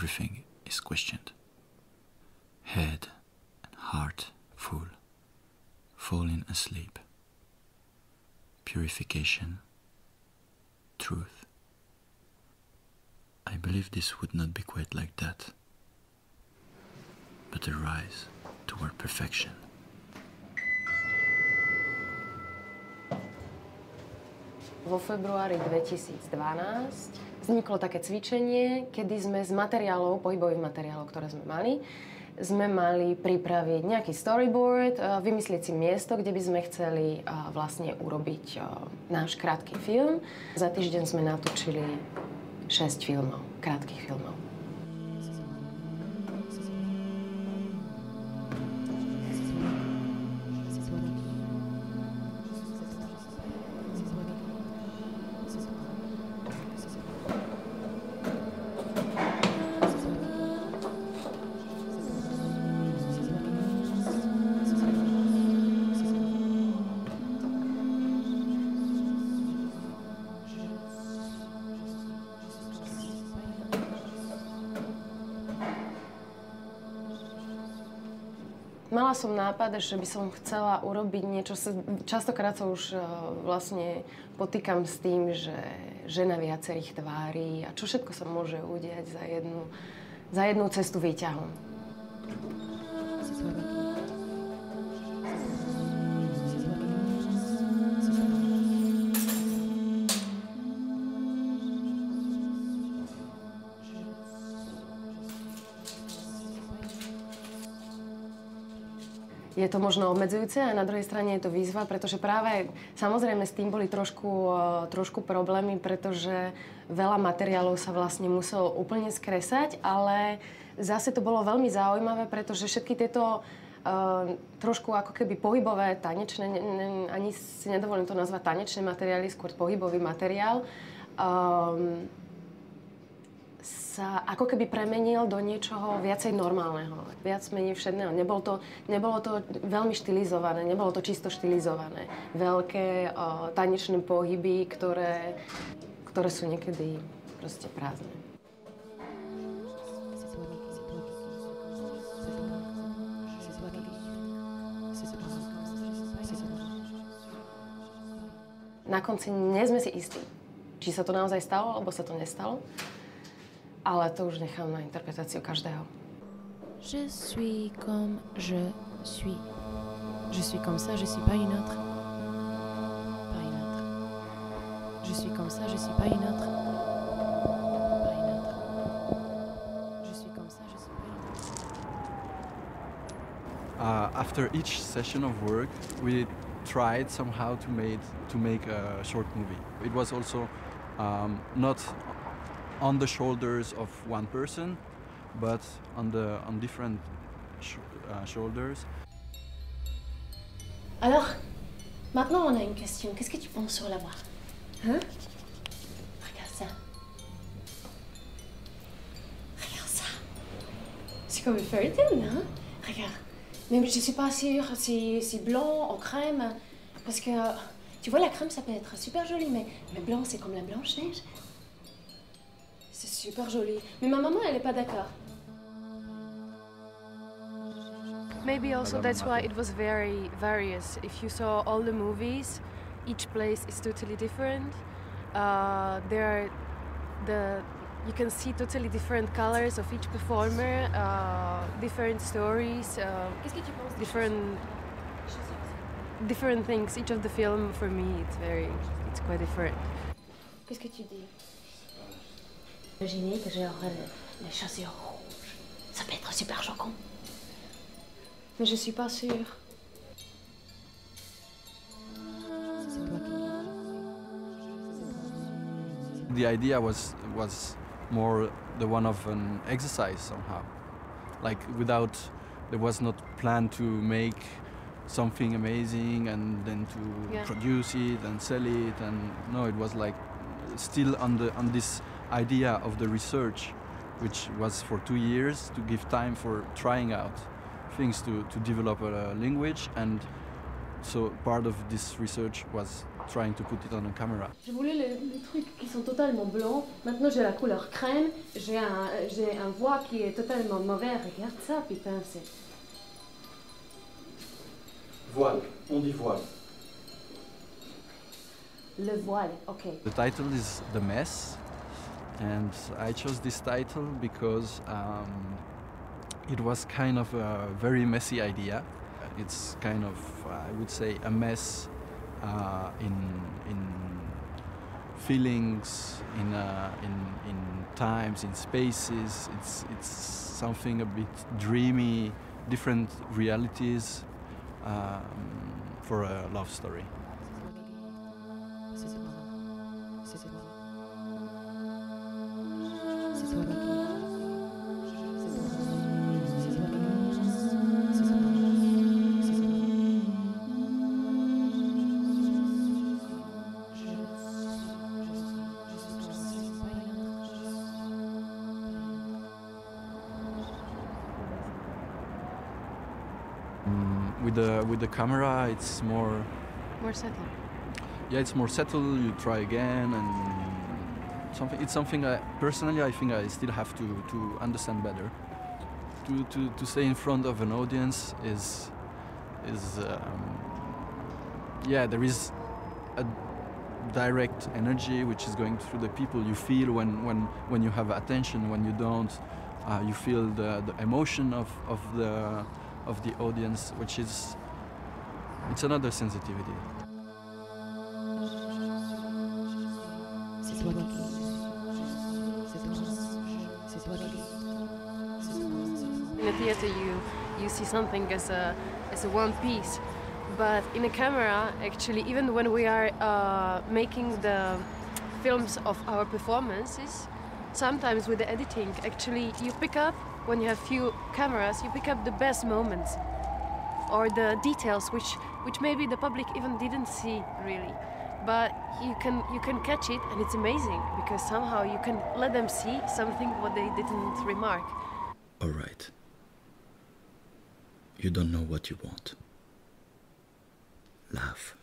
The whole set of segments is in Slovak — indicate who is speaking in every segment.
Speaker 1: everything is questioned. Head and heart full, falling asleep. Purification, truth. I believe this would not be quite like that, but a rise toward perfection.
Speaker 2: Vo februári 2012 vzniklo také cvičenie, kedy sme z materiálov, pohybových materiálov, ktoré sme mali pripraviť nejaký storyboard, vymyslieť si miesto, kde by sme chceli vlastne urobiť náš krátky film. Za týždeň sme natočili 6 filmov, krátkych filmov. Mala som nápad, že by som chcela urobiť niečo. Častokrát sa už vlastne potýkam s tým, že žena viacerých tvári a čo všetko sa môže udiať za jednu cestu výťahom. Je to možno obmedzujúce a na druhej strane je to výzva, pretože práve samozrejme s tým boli trošku problémy, pretože veľa materiálov sa vlastne muselo úplne skresať, ale zase to bolo veľmi zaujímavé, pretože všetky tieto trošku ako keby pohybové, tanečné, ani si nedovolím to nazvať tanečné materiály, skôr pohybový materiál, sa ako keby premenil do niečoho viacej normálneho, viac menej všedného. Nebolo to veľmi štylizované, nebolo to čisto štylizované. Veľké tanečné pohyby, ktoré sú niekedy proste prázdne. Na konci nie sme si istí, či sa to naozaj stalo, alebo sa to nestalo. Ale to už nechám na interpretáciu každého.
Speaker 3: Je suis comme je suis. Je suis comme ça, je suis pas une autre. Pas une autre. Je suis comme ça, je suis pas une autre. Pas une autre. Je suis comme ça, je suis pas une autre.
Speaker 4: After each session of work, we tried somehow to make a short movie. It was also not on the shoulders of one person, but on different shoulders.
Speaker 3: Alors, maintenant on a une question. Qu'est-ce que tu penses sur la voix? Hein? Regarde ça. Regarde ça. C'est comme une fairy tale, hein? Regarde. Même je suis pas sûre si blanc ou crème, parce que tu vois la crème ça peut être super joli, mais blanc c'est comme la Blanche-Neige. C'est super joli. Mais ma maman, elle n'est pas d'accord.
Speaker 5: Maybe also that's why it was very various. If you saw all the movies, each place is totally different. You can see totally different colors of each performer, different stories, different things. Each of the film, for me, it's quite different.
Speaker 3: Qu'est-ce que tu dis? Imaginez que j'ai les chaussures rouges. Ça peut être super choquant.
Speaker 2: Mais je suis pas sûre.
Speaker 4: The idea was more the one of an exercise somehow. Like there was not planned to make something amazing and then to produce it and sell it, and no, it was like still on this idea of the research, which was for 2 years to give time for trying out things to develop a language. And so part of this research was trying to put it on a camera.
Speaker 3: Je voulais les trucs qui sont totalement blancs. Maintenant j'ai la couleur crème. J'ai un voix qui est totalement mauvais. Regarde ça, putain, c'est...
Speaker 4: Voile, on dit voile.
Speaker 3: Le voile, ok.
Speaker 4: The title is The Mess, and I chose this title because it was kind of a very messy idea. It's kind of, I would say, a mess in feelings, in times, in spaces. It's something a bit dreamy, different realities for a love story. With the camera, it's more
Speaker 5: subtle.
Speaker 4: Yeah, it's more subtle. You try again, and it's something I personally I think I still have to understand better. To stay in front of an audience is yeah, there is a direct energy which is going through the people. You feel when you have attention, when you don't, you feel the emotion of the audience, which is, it's another sensitivity.
Speaker 5: In a theater, you see something as a one piece, but in a camera, actually, even when we are making the films of our performances, sometimes with the editing, actually, you pick up, when you have few cameras, you pick up the best moments or the details which maybe the public even didn't see really, but you can catch it, and it's amazing because somehow you can let them see something what they didn't remark.
Speaker 1: All right. You don't know what you want. Laugh.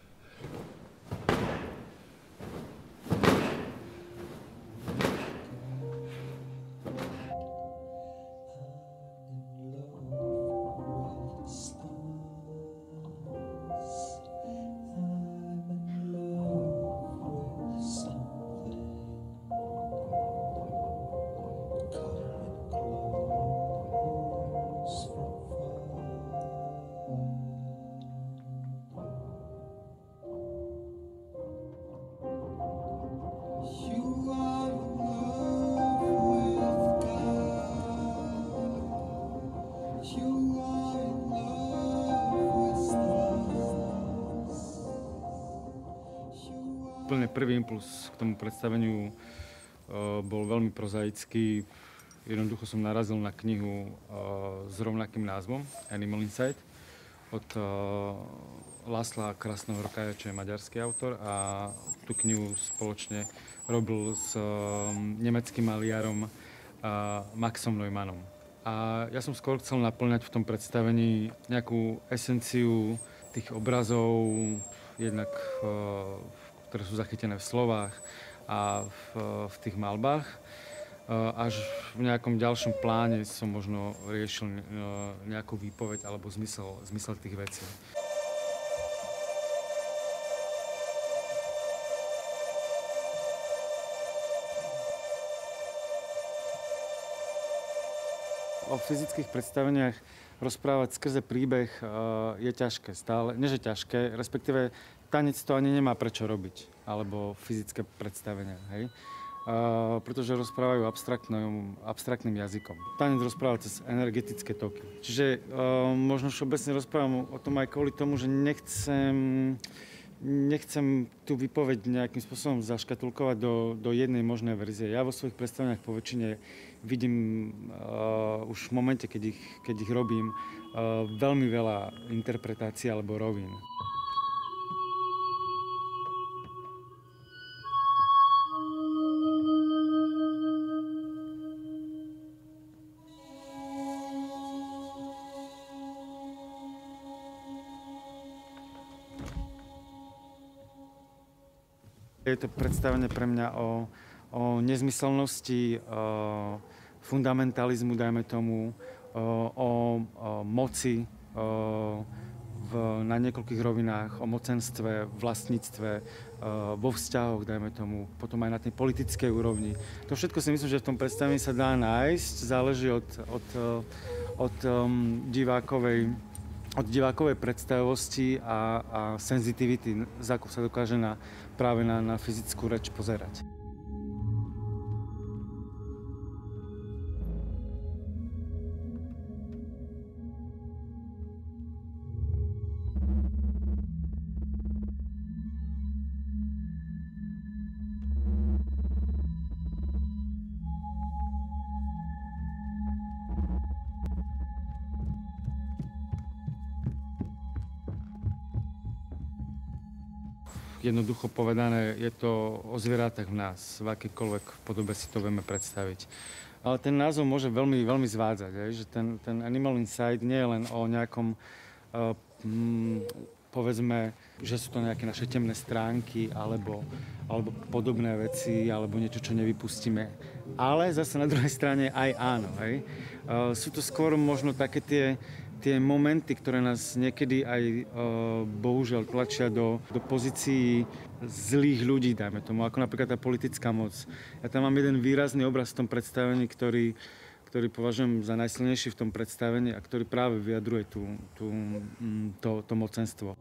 Speaker 6: Úplne prvý impuls k tomu predstaveniu bol veľmi prozaický. Jednoducho som narazil na knihu s rovnakým názvom, Animal Inside, od Laszla Krasnohorkaja, čo je maďarský autor, a tú knihu spoločne robil s nemeckým maliarom Maxom Neumannom. A ja som skôr chcel naplňať v tom predstavení nejakú esenciu tých obrazov, jednak ktoré sú zachytené v slovách a v tých malbách. Až v nejakom ďalšom pláne som možno riešil nejakú výpoveď alebo zmysel tých vecí. O fyzických predstaveniach rozprávať skrze príbeh je ťažké stále. Nie, že ťažké, respektíve tanec to ani nemá prečo robiť, alebo fyzické predstavenia, hej? Pretože rozprávajú abstraktným jazykom. Tanec rozpráva cez energetické toky. Čiže možno všeobecne rozprávam o tom aj kvôli tomu, že nechcem tú výpoveď nejakým spôsobom zaškatulkovať do jednej možnej verzie. Ja vo svojich predstaveniach po väčšine vidím už v momente, keď ich robím, veľmi veľa interpretácií alebo rovín. Je to predstavenie pre mňa o nezmyselnosti, fundamentalizmu, dajme tomu, o moci na niekoľkých rovinách, o mocenstve, vlastníctve, vo vzťahoch, dajme tomu, potom aj na tej politickej úrovni. To všetko si myslím, že v tom predstavení sa dá nájsť, záleží od divákovej predstavivosti a senzitivity, za akú sa dokáže práve na fyzickú reč pozerať. Jednoducho povedané, je to o zvieratách v nás, v akýkoľvek podobe si to vieme predstaviť. Ale ten názov môže veľmi, veľmi zvádzať, že ten Animal Inside nie je len o nejakom, povedzme, že sú to nejaké naše temné stránky, alebo podobné veci, alebo niečo, čo nevypustíme. Ale zase na druhej strane aj áno. Sú to skôr možno také tie momenty, ktoré nás niekedy aj bohužiaľ tlačia do pozícií zlých ľudí, dajme tomu, ako napríklad tá politická moc. Ja tam mám jeden výrazný obraz v tom predstavení, ktorý považujem za najsilnejší v tom predstavení a ktorý práve vyjadruje to mocenstvo.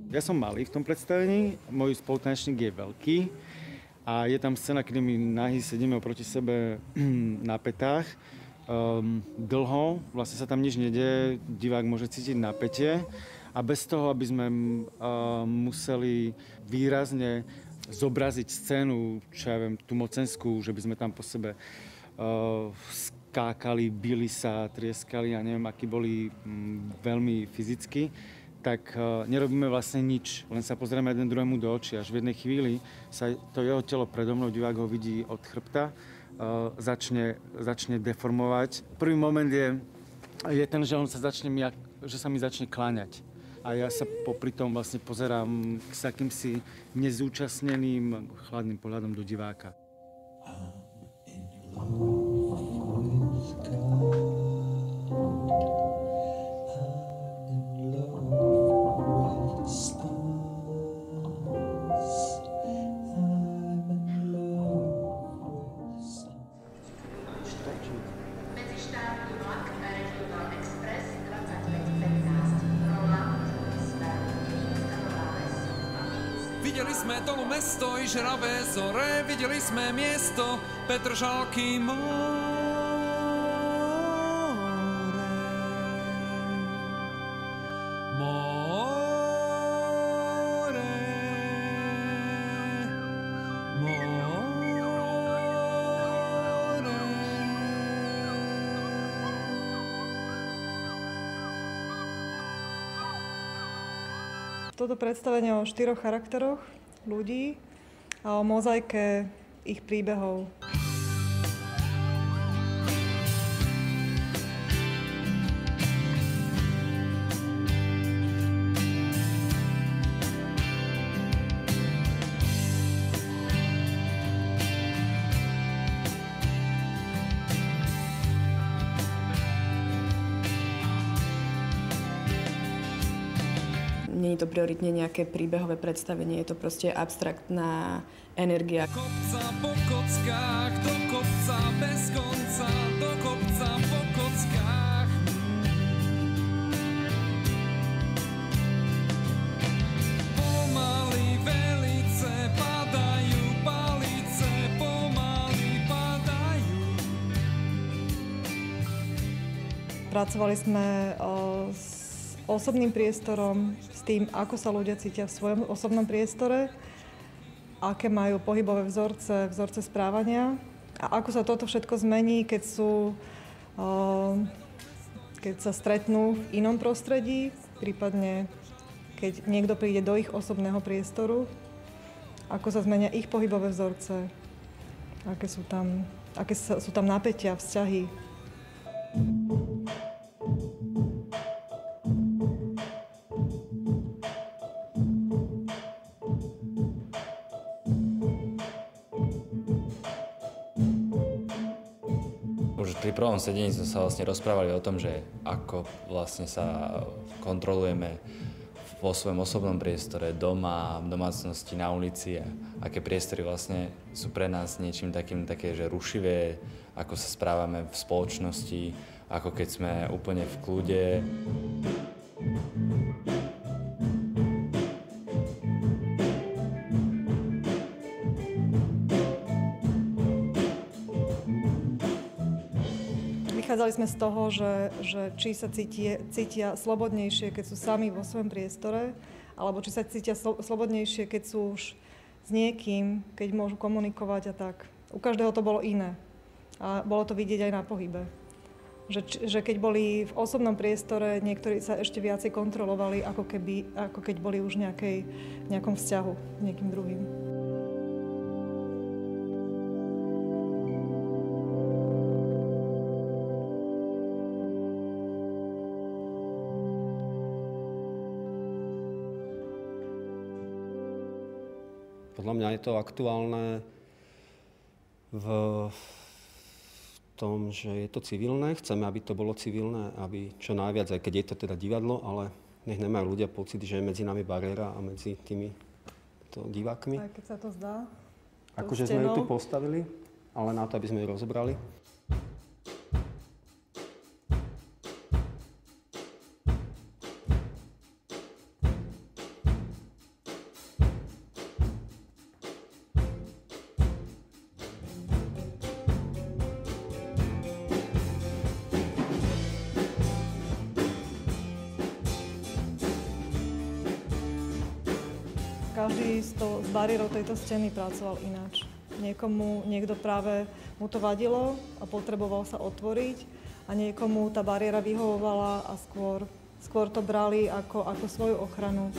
Speaker 6: Ja som malý v tom predstavení, môj spolutanečník je veľký. A je tam scéna, kedy my nahý sedíme oproti sebe na pätách. Dlho, vlastne sa tam nič nedieje, divák môže cítiť napätie. A bez toho, aby sme museli výrazne zobraziť scénu, čo ja viem, tú mocenskú, že by sme tam po sebe skákali, bili sa, trieskali a neviem, akí boli veľmi fyzicky, tak nerobíme vlastne nič, len sa pozrieme jeden druhému do očí. Až v jednej chvíli sa to jeho telo predo mnou, divák ho vidí od chrbta, začne deformovať. Prvý moment je ten, že on sa mi začne kláňať. A ja sa popri tom vlastne pozerám s akýmsi nezúčastneným, chladným pohľadom do diváka.
Speaker 7: Videli sme dolu mesto i žravé zore, videli sme miesto Petržalky more.
Speaker 8: Toto predstavenie o 4 charakteroch ľudí a o mozaike ich príbehov.
Speaker 9: Nie je to prioritne nejaké príbehové predstavenie, je to proste abstraktná energia.
Speaker 7: Kopca po kockách, do kopca bez konca, do kopca po kockách. Pomaly velice padajú palice, pomaly padajú.
Speaker 8: Pracovali sme s osobným priestorom, s tým, ako sa ľudia cítia v svojom osobnom priestore, aké majú pohybové vzorce správania a ako sa toto všetko zmení, keď sa stretnú v inom prostredí, prípadne keď niekto príde do ich osobného priestoru, ako sa zmenia ich pohybové vzorce, aké sú tam napätia, vzťahy.
Speaker 10: Pri prvom sedení sme sa vlastne rozprávali o tom, že ako vlastne sa kontrolujeme vo svojom osobnom priestore, doma, v domácnosti, na ulici a aké priestory vlastne sú pre nás niečím takým také, že rušivé, ako sa správame v spoločnosti, ako keď sme úplne v kľude.
Speaker 8: Vychádzali sme z toho, že či sa cítia slobodnejšie, keď sú sami vo svojom priestore, alebo či sa cítia slobodnejšie, keď sú už s niekým, keď môžu komunikovať a tak. U každého to bolo iné. A bolo to vidieť aj na pohybe. Že keď boli v osobnom priestore, niektorí sa ešte viacej kontrolovali, ako keď boli už v nejakom vzťahu s niekým druhým.
Speaker 11: Podľa mňa je to aktuálne v tom, že je to civilné. Chceme, aby to bolo civilné, aby čo najviac, aj keď je to teda divadlo, ale nech nemajú ľudia pocit, že je medzi nami bariéra a medzi tými divákmi.
Speaker 8: Aj keď sa to zdá.
Speaker 11: Akože sme ju tu postavili, ale na to, aby sme ju rozobrali.
Speaker 8: Každý z bariérov tejto scény pracoval ináč. Niekto práve mu to vadilo a potreboval sa otvoriť a niekomu tá bariéra vyhovovala a skôr to brali ako svoju ochranu.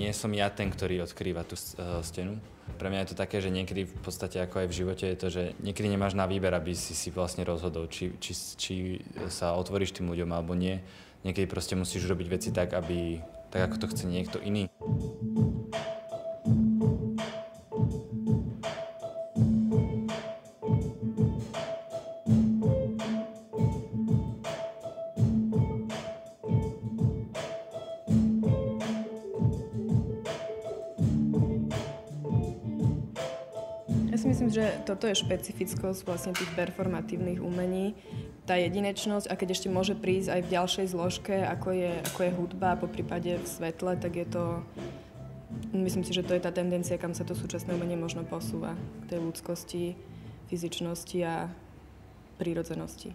Speaker 10: Nie som ja ten, ktorý odkrýva tú stenu. Pre mňa je to také, že niekedy v podstate ako aj v živote je to, že niekedy nemáš na výber, aby si vlastne rozhodol, či sa otvoríš tým ľuďom alebo nie. Niekedy proste musíš robiť veci tak, ako to chce niekto iný.
Speaker 9: Myslím, že toto je špecifickosť vlastne tých performatívnych umení, tá jedinečnosť a keď ešte môže prísť aj v ďalšej zložke, ako je hudba, po prípade v svetle, tak je to, myslím si, že to je tá tendencia, kam sa to súčasné umenie možno posúva, k tej ľudskosti, fyzičnosti a prírodzenosti.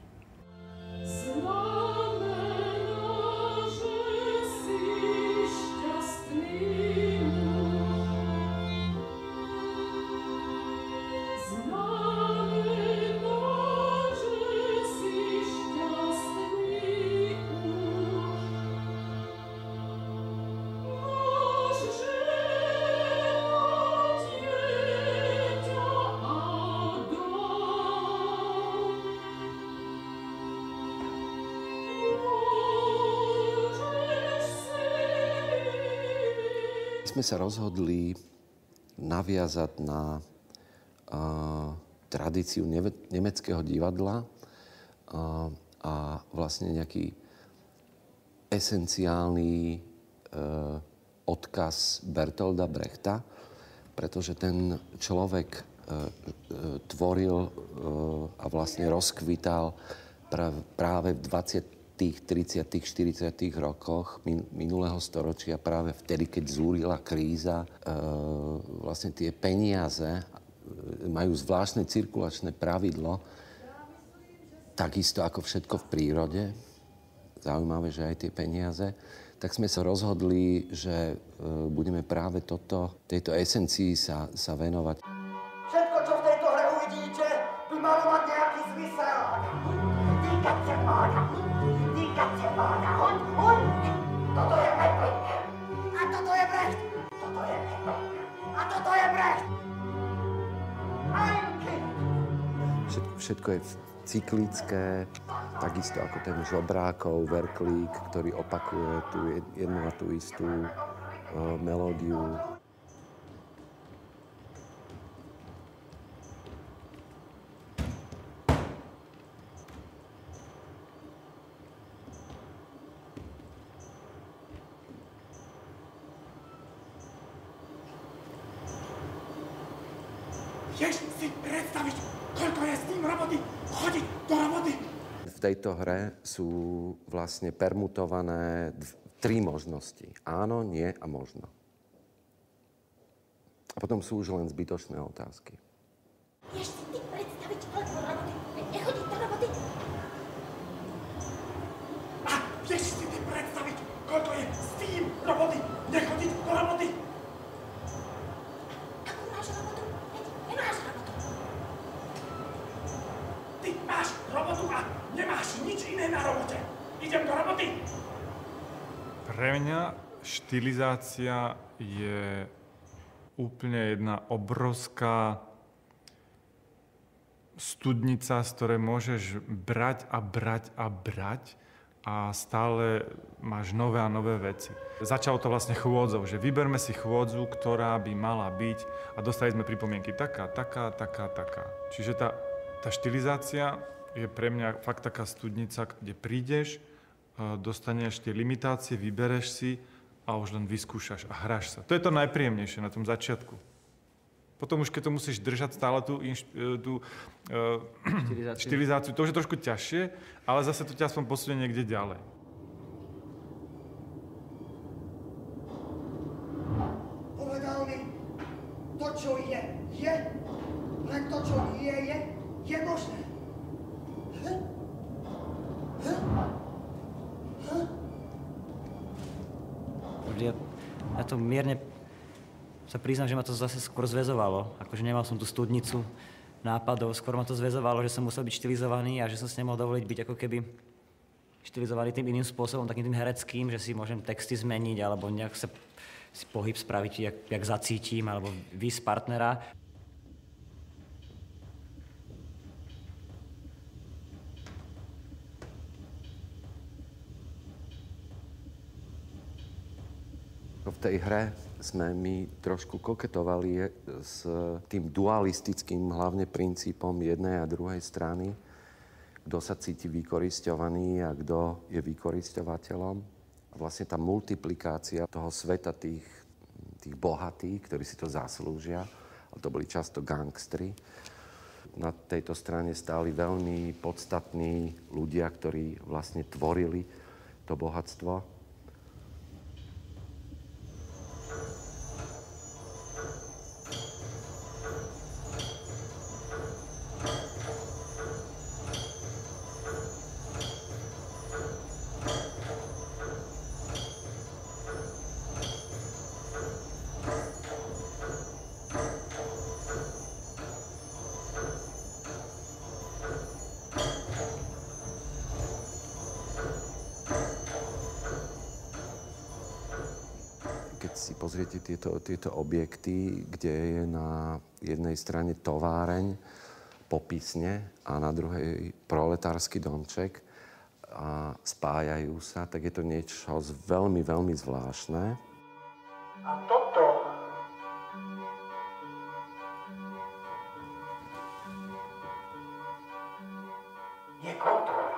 Speaker 12: My sme sa rozhodli naviazať na tradíciu nemeckého divadla a vlastne nejaký esenciálny odkaz Bertolda Brechta, pretože ten človek tvoril a vlastne rozkvital práve v 20., 30., 40. rokoch minulého storočia, práve vtedy, keď zúrila kríza, vlastne tie peniaze majú zvláštne cirkulačné pravidlo, takisto ako všetko v prírode. Zaujímavé, že aj tie peniaze. Tak sme sa rozhodli, že budeme práve tejto esencii sa venovať.
Speaker 13: Všetko, čo v tejto hre uvidíte, by malo mať nejaký zmysel. Týkať sa pána. Hund! Toto je Hedwig. A toto je Brecht. Toto je Hedwig. A toto je Brecht. Ein Kind.
Speaker 12: všetko je cyklické, takisto ako ten Žobrákov verklík, ktorý opakuje tú jednu a tú istú melódiu.
Speaker 13: Vieš si predstaviť, koľko je s tým roboty chodiť do roboty?
Speaker 12: V tejto hre sú vlastne permutované 3 možnosti. Áno, nie a možno. A potom sú už len zbytočné otázky.
Speaker 13: Vieš si ty predstaviť, koľko roboty nechodiť do roboty? A vieš si ty predstaviť, koľko je s tým roboty nechodiť do roboty? Akú máš robotu? Nemáš robotu. Ty máš robotu a nemáš nič iné na robote. Idem do roboty.
Speaker 14: Pre mňa štilizácia je úplne jedna obrovská studnica, z ktorej môžeš brať a brať a brať a stále máš nové a nové veci. Začalo to vlastne chôdzou, že vyberme si chôdzu, ktorá by mala byť a dostali sme pripomienky taká. Čiže tá štilizácia je pre mňa fakt taká studnica, kde prídeš, dostaneš tie limitácie, vybereš si a už len vyskúšaš a hráš sa. To je to najpríjemnejšie na tom začiatku. Potom už, keď to musíš držať stále tú štilizáciu, to už je trošku ťažšie, ale zase to ťa aspoň posunie niekde ďalej.
Speaker 13: Povedal mi, to, čo je, len to, čo nie je možné.
Speaker 15: Ja to mierne sa priznám, že ma to zase skôr zväzovalo. Akože nemal som tú studnicu nápadov, skôr ma to zväzovalo, že som musel byť štilizovaný a že som si nemohol dovoliť byť ako keby štilizovaný tým iným spôsobom, takým tým hereckým, že si môžem texty zmeniť alebo nejak sa si pohyb spraviť, jak zacítim, alebo výsť partnera.
Speaker 12: V tej hre sme my trošku koketovali s tým dualistickým hlavne princípom jednej a druhej strany, kto sa cíti vykorisťovaný a kto je vykorisťovateľom. A vlastne tá multiplikácia toho sveta tých bohatých, ktorí si to zaslúžia, ale to boli často gangstri. Na tejto strane stáli veľmi podstatní ľudia, ktorí vlastne tvorili to bohatstvo. Keď si pozriete tieto objekty, kde je na jednej strane továreň, popisne a na druhej proletársky domček a spájajú sa, tak je to niečo veľmi, veľmi zvláštne.
Speaker 13: A toto je kontrola.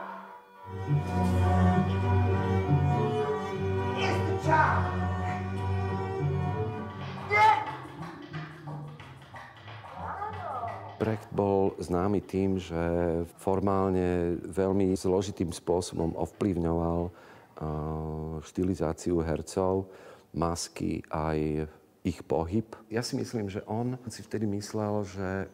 Speaker 12: Brecht bol známy tým, že formálne veľmi zložitým spôsobom ovplyvňoval štilizáciu hercov, masky aj ich pohyb. Ja si myslím, že on si vtedy myslel, že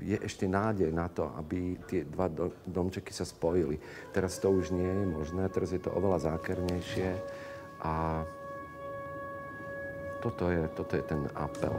Speaker 12: je ešte nádej na to, aby tie dva domčeky sa spojili. Teraz to už nie je možné, teraz je to oveľa zákernejšie a toto je ten apel.